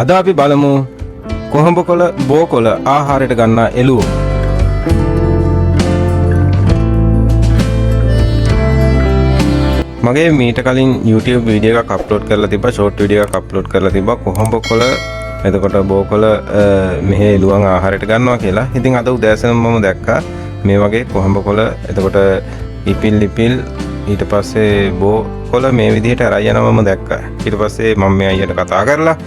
අද අපි බලමු කොහොඹකොළ බෝකොළ ආහාරයට ගන්නා එළුවෝ. මගේ මීට කලින් YouTube වීඩියෝ එකක් අප්ලෝඩ් කරලා තිබ්බා, ෂෝට් වීඩියෝ එකක් අප්ලෝඩ් කරලා තිබ්බා කොහොඹකොළ එතකොට බෝකොළ මෙහි එළුවන් ආහාරයට ගන්නවා කියලා. ඉතින් අද උදෑසන මම දැක්කා මේ වගේ කොහොඹකොළ එතකොට ඉපිල් ඊට පස්සේ බෝකොළ මේ විදිහට අරයි යනවා මම දැක්කා. ඊට පස්සේ මම මේ අයියට කතා කරලා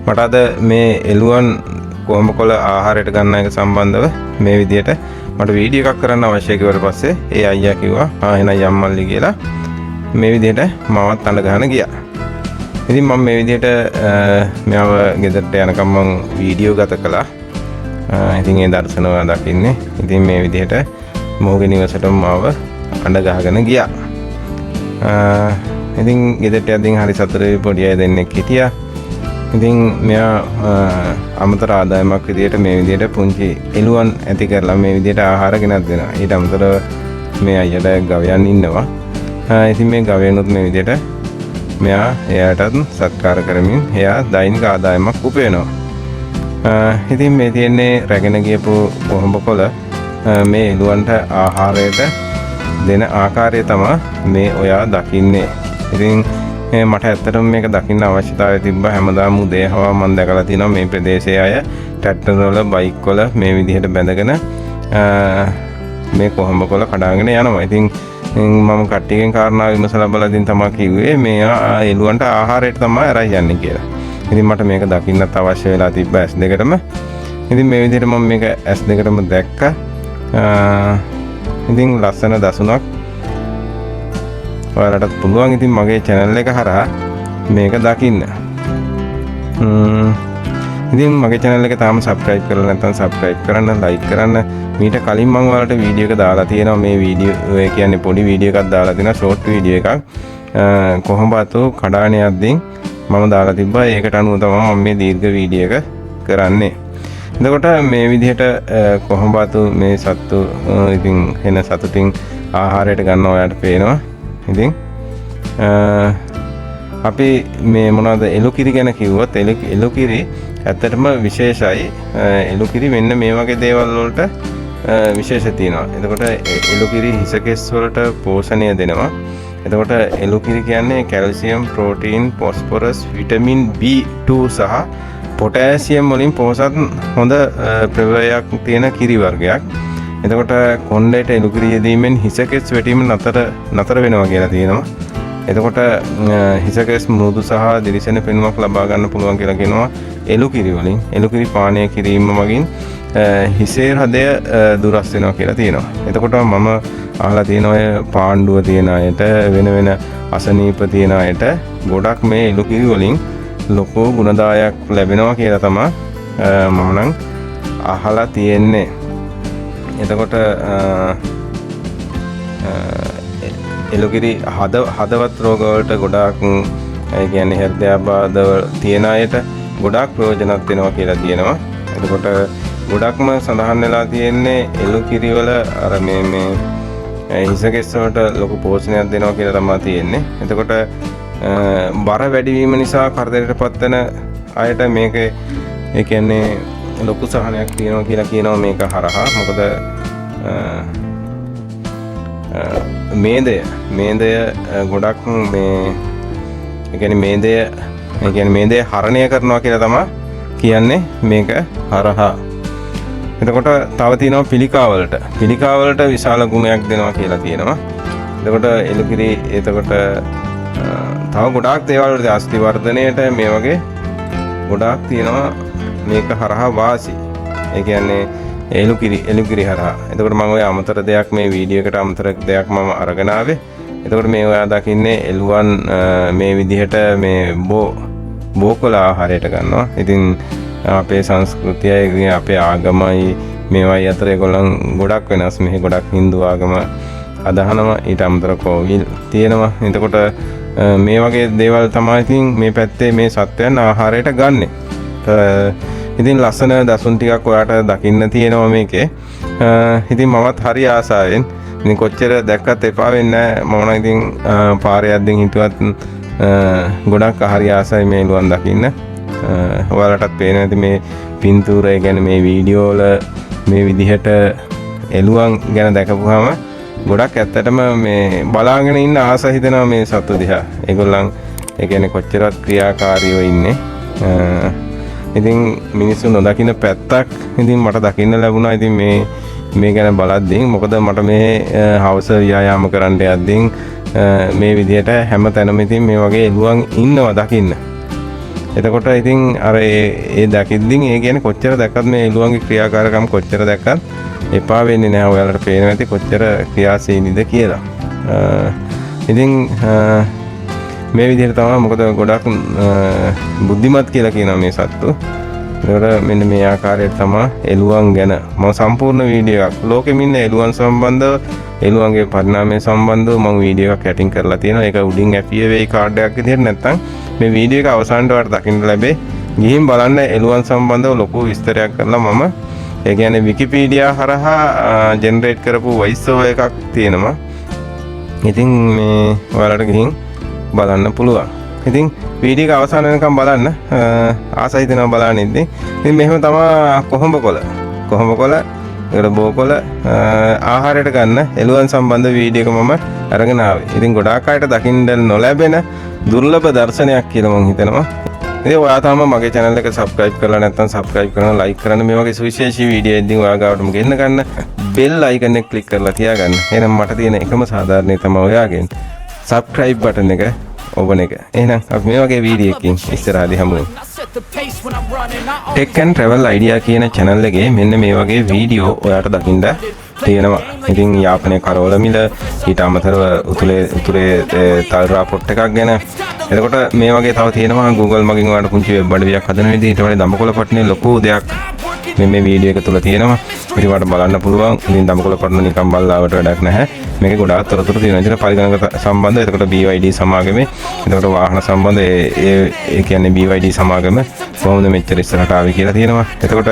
මට අද මේ එළුවන් කොහොඹකොළ ආහාරයට ගන්න එක සම්බන්ධව මේ විදිහට මට වීඩියෝ එකක් කරන්න අවශ්‍ය කිව්වට පස්සේ ඒ අයියා කිව්වා එහෙනම් යම්මල්ලි කියලා මේ විදිහට මමත් අඬ ගහන ගියා. ඉතින් මම මේ විදිහට මෙයාව ගෙදරට යනකම් මම වීඩියෝ ගත කළා. ඉතින් ඒ දර්ශනව දකින්නේ. ඉතින් මේ විදිහට මොහුගේ නිවසටම මාව අඬ ගහගෙන ගියා. ඉතින් ගෙදරට යද්දී හරි සතුටුයි, පොඩි අය දෙන්නෙක් හිටියා. ඉතින් මෙයා අමතර ආදායමක් විදිහට මේ විදිහට පුංචි එළුවන් ඇති කරලා මේ විදිහට ආහාර ගෙනත් දෙනවා. ඊට අමතරව මේ අයියට ගවයන් ඉන්නවා. ඉතින් මේ ගවයනුත් මේ විදිහට මෙයා එයාටත් සත්කාර කරමින් එයා දෛනික ආදායමක් උපයනවා. ඉතින් මේ තියෙන්නේ රැගෙන ගියපු කොහොඹකොළ මේ එළුවන්ට ආහාරයට දෙන ආකාරය තමයි මේ ඔයා දකින්නේ. ඉතින් මට ඇත්තටම මේක දකින්න අවශ්‍යතාවය තිබ්බා. හැමදාම උදේ හවා මම දැකලා තියෙනවා මේ ප්‍රදේශයේ අය ට්‍රැක්ටර් වල බයික් වල මේ විදිහට බැඳගෙන මේ කොහොඹකොළ කඩාගෙන යනවා. ඉතින් මම කට්ටියගෙන් කාරණා විමසලා බලද්දී තමයි කිව්වේ මේ එළුවන්ට ආහාරයට තමයි අරන් යන්නේ කියලා. ඉතින් මට මේක දකින්නත් අවශ්‍ය වෙලා තිබ්බා S2ටම. ඉතින් මේ විදිහට මම මේක S2ටම දැක්කා. ඉතින් ලස්සන දසුනක් ඔයාලටත් පුළුවන් ඉතින් මගේ channel එක හරහා මේක දකින්න. ඉතින් මගේ channel එක තාම subscribe කරලා නැත්නම් subscribe කරන්න, like කරන්න. මීට කලින් මම ඔයාලට වීඩියෝ එක දාලා තියෙනවා. මේ වීඩියෝ එක කියන්නේ පොඩි වීඩියෝ එකක් දාලා තියෙනවා, short වීඩියෝ එකක්. කොහොඹතු කඩාන යද්දී මම දාලා තිබ්බා. ඒකට අනුව තමයි මම මේ දීර්ඝ වීඩියෝ එක කරන්නේ. එතකොට මේ විදිහට කොහොඹතු මේ සත්තු ඉතින් එන සතුටින් ආහාරයට ගන්නවා ඔයාලට පේනවා. ඉතින් අපි මේ මොනවද එළුකිරි ගැන කිව්වොත් එළුකිරි ඇත්තටම විශේෂයි. එළුකිරි මෙන්න මේ වගේ දේවල් වලට විශේෂ තියෙනවා. එතකොට එළුකිරි හිසකෙස් වලට පෝෂණය දෙනවා. එතකොට එළුකිරි කියන්නේ calcium, protein, phosphorus, vitamin B2 සහ පොටෑසියම් වලින් පෝෂත් හොඳ ප්‍රවේයයක් තියෙන කිරි වර්ගයක්. එතකොට කොණ්ඩේට එළුකිරි යෙදීමෙන් හිසකෙස් වැටීම නතර වෙනවා කියලා තියෙනවා. එතකොට හිසකෙස් මෘදු සහ දිලිසෙන පෙනුමක් ලබා ගන්න පුළුවන් කියලා කියනවා එළුකිරි වලින්. එළුකිරි පානය කිරීම මගින් හිසේ හදය දුරස් වෙනවා කියලා තියෙනවා. එතකොට මම අහලා තියෙන ඔය පාණ්ඩුව තියෙන අයට වෙන අසනීප තියෙන අයට ගොඩක් මේ එළුකිරි වලින් ලොකු ගුණදායක් ලැබෙනවා කියලා තමයි මම නම් අහලා තියෙන්නේ. එතකොට එළුකිරි හදවත් රෝග වලට ගොඩාක් ඒ කියන්නේ හෘදයාබාධ තියෙන අයට ගොඩාක් ප්‍රයෝජනවත් වෙනවා කියලා තියෙනවා. එතකොට ගොඩක්ම සඳහන් වෙලා තියෙන්නේ එළුකිරි වල අර මේ හිසකෙස් වලට ලොකු පෝෂණයක් දෙනවා කියලා තමයි තියෙන්නේ. එතකොට බර වැඩිවීම නිසා කරදරයටපත් වෙන අයට මේක ඒ කියන්නේ ලොකු සහනයක් තියෙනවා කියලා කියනවා මේක හරහා. මොකද මේදය ගොඩක් මේ ඒ කියන්නේ මේදය හරණය කරනවා කියලා තමයි කියන්නේ මේක හරහා. එතකොට තව තියෙනවා පිළිකාවලට විශාල ගුණයක් දෙනවා කියලා තියෙනවා. එතකොට එළුකිරි එතකොට තව ගොඩාක් දේවල් වලට අස්ථි වර්ධනයට මේ වගේ ගොඩාක් තියෙනවා මේක හරහා වාසි. ඒ කියන්නේ එළුකිරි හරහා. එතකොට මම ඔය අමතර දෙයක් මේ වීඩියෝ එකට අමතර දෙයක් මම අරගෙන ආවේ. එතකොට මේ ඔයා දකින්නේ එළුවන් මේ විදිහට මේ බෝකොළ ආහාරයට ගන්නවා. ඉතින් අපේ සංස්කෘතියයි අපේ ආගමයි මේවයි අතර ඒගොල්ලන් ගොඩක් වෙනස්. මෙහි ගොඩක් Hindu ආගම අදහනවා. ඊට අමතර කෝවිල් තියෙනවා. එතකොට මේ වගේ දේවල් තමයි ඉතින් මේ පැත්තේ මේ සත්වයන් ආහාරයට ගන්නෙ. ඉතින් ලස්සන දසුන් ටිකක් ඔයාට දකින්න තියෙනවා මේකේ. ඉතින් මමත් හරි ආසාවෙන් ඉතින් කොච්චර දැක්කත් එපා වෙන්නේ නැහැ. මම නම් ඉතින් පාරේ යද්දී හිතුවත් ගොඩක් හරි ආසයි මේ එළුවන් දකින්න. ඔයාලටත් පේනවා ඇති මේ පින්තූර ඒ කියන්නේ මේ වීඩියෝ වල මේ විදිහට එළුවන් ගැන දැකපුවාම ගොඩක් ඇත්තටම මේ බලාගෙන ඉන්න ආස හිතෙනවා මේ සත්තු දිහා. ඒගොල්ලන් ඒ කියන්නේ කොච්චරවත් ක්‍රියාකාරීව ඉන්නේ. ඉතින් මිනිස්සු නොදකින්න පැත්තක් ඉතින් මට දකින්න ලැබුණා. ඉතින් මේ ගැන බලද්දී මොකද මට මේ හවස ව්‍යායාම කරන්න යද්දී මේ විදිහට හැම තැනම ඉතින් මේ වගේ එළුවන් ඉන්නවා දකින්න. එතකොට ඉතින් අර ඒ දකිද්දී ඒ කියන්නේ කොච්චර දැක්කත් මේ එළුවන්ගේ ක්‍රියාකාරකම් කොච්චර දැක්කත් එපා වෙන්නේ නැහැ. ඔයාලට පේනවා ඇති කොච්චර ක්‍රියාශීලීද කියලා. ඉතින් මේ විදිහට තමයි මොකද ගොඩක් බුද්ධිමත් කියලා කියනවා මේ සත්තු. ඒකට මෙන්න මේ ආකාරයට තමයි එළුවන් ගැන මම සම්පූර්ණ වීඩියෝ එකක් ලෝකෙම ඉන්න එළුවන් සම්බන්ධව එළුවන්ගේ පරිණාමය සම්බන්ධව මම වීඩියෝ එකක් ඇටින් කරලා තියෙනවා. ඒක උඩින් ඇපිය වෙයි කාඩ් එකක් විදිහට නැත්නම් මේ වීඩියෝ එක අවසානට ඔයාලට දකින්න ලැබේ. ගිහින් බලන්න එළුවන් සම්බන්ධව ලොකු විස්තරයක් කරලා මම ඒ කියන්නේ විකිපීඩියා හරහා ජෙනරේට් කරපු වොයිස් ඕවර් එකක් තියෙනවා. ඉතින් මේ ඔයාලට ගිහින් බලන්න පුළුවන්. ඉතින් වීඩියෝ එක අවසන් වෙනකම් බලන්න ආසයි දෙනවා බලන්න ඉතින්. ඉතින් මෙහෙම තමයි කොහොඹකොළ ඒකට බෝකොළ ආහාරයට ගන්න එළුවන් සම්බන්ධ වීඩියෝ එක මම අරගෙන ආවේ. ඉතින් ගොඩාක් අයට දකින්න නොලැබෙන දුර්ලභ දර්ශනයක් කියලා මම හිතනවා. ඉතින් ඔයා තාම මගේ channel එක subscribe කරලා නැත්නම් subscribe කරන like කරන්න මේ වගේ සුවිශේෂී වීඩියෝ ඉදින් ඔයා ගාවටම ගෙන්න ගන්න bell icon එක click කරලා තියාගන්න. එහෙනම් මට තියෙන එකම සාධාරණේ තමයි ඔයාගෙන් subscribe button එක ඔබන එක. එහෙනම් අපි මේ වගේ වීඩියෝ එකකින් ඉස්සරහදී හමු වෙමු. Tech and Travel Idea කියන channel එකේ මෙන්න මේ වගේ වීඩියෝ ඔයාට දකින්න තියෙනවා. ඉතින් යාපනයේ කරවල මිල ඊට අමතරව උතුරේ තල් රාපෝට් එකක් ගැන. එතකොට මේ වගේ තව තියෙනවා Google මගින් ඔයාලට පුංචි වෙබ් අඩවියක් හදන විදිහ. ඊට වඩා දඹකොළ පට්ටනේ ලොකු දෙයක් මේ වීඩියෝ එක තුල තියෙනවා. ඉතින් ඔයාලට බලන්න පුළුවන්. ඉතින් දඹකොළ පට්ටන නිකන් බල්ලාවට වැඩක් නැහැ. මේකේ ගොඩාක් තොරතුරු තියෙනවා. ඉතින් පරිගණක සම්බන්ධ එතකොට BYD සමාගමේ එතකොට වාහන සම්බන්ධ ඒ කියන්නේ BYD සමාගම කොහොමද මෙච්චර ඉස්සරහට ආවේ කියලා තියෙනවා. එතකොට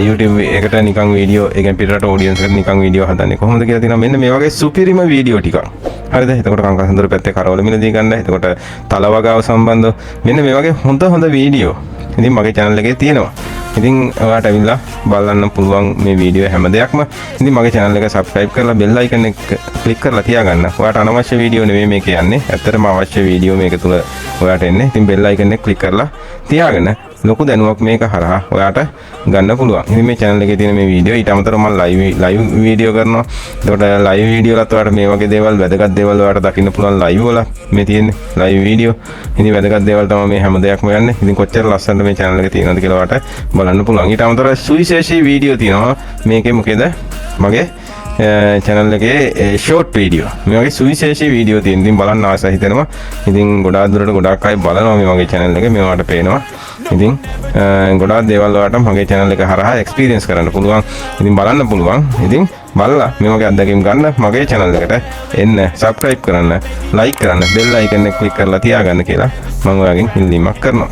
YouTube එකට නිකන් වීඩියෝ ඒ කියන්නේ පිටරට ඔඩියන්ස් එකට නිකන් වීඩියෝ හදන්නේ කොහොමද කියලා තියෙනවා. මෙන්න මේ වගේ සුපිරිම වීඩියෝ ටිකක්. හරිද? එතකොට කංකසඳුර පැත්තේ කරවල මිලදී ගන්න. එතකොට තලවගාව සම්බන්ධව මෙන්න මේ වගේ හොඳ වීඩියෝ ඉතින් මගේ channel එකේ තියෙනවා. ඉතින් ඔයාලට ඇවිල්ලා බලන්න පුළුවන් මේ වීඩියෝ හැම දෙයක්ම. ඉතින් මගේ channel එක subscribe කරලා bell icon එක click කරලා තියාගන්න. ඔයාලට අනවශ්‍ය වීඩියෝ නෙවෙයි මේක යන්නේ. ඇත්තටම අවශ්‍ය වීඩියෝ මේක තුල ඔයාලට එන්නේ. ඉතින් bell icon එක click කරලා තියාගන්න. ලොකු දැනුමක් මේක හරහා ඔයාට ගන්න පුළුවන්. ඉතින් මේ channel එකේ තියෙන මේ වීඩියෝ ඊට අමතරව මම live වීඩියෝ කරනවා. එතකොට live වීඩියෝ වලත් ඔයාට මේ වගේ දේවල් වැදගත් දේවල් ඔයාට දකින්න පුළුවන් live වල මේ තියෙන්නේ live වීඩියෝ. ඉතින් වැදගත් දේවල් තමයි මේ හැම දෙයක්ම යන්නේ. ඉතින් කොච්චර ලස්සනට මේ channel එකේ තියෙනවද කියලා ඔයාට බලන්න පුළුවන්. ඊට අමතරව සුවිශේෂී වීඩියෝ තියෙනවා. මේකේ මොකේද මගේ channel එකේ short video මේ වගේ සුවිශේෂී වීඩියෝ තියෙන. ඉතින් බලන්න ආසයි හිතෙනවා. ඉතින් ගොඩාක් දුරට ගොඩාක් අය බලනවා මේ වගේ channel එක. මේවට පේනවා. ඉතින් ගොඩාක් දේවල් වලට මගේ channel එක හරහා experience කරන්න පුළුවන්. ඉතින් බලන්න පුළුවන්. ඉතින් බලලා මේ වගේ අත්දැකීම් ගන්න මගේ channel එකට එන්න subscribe කරන්න like කරන්න bell icon එක click කරලා තියාගන්න කියලා මම ඔයාගෙන් ඉල්ලීමක් කරනවා.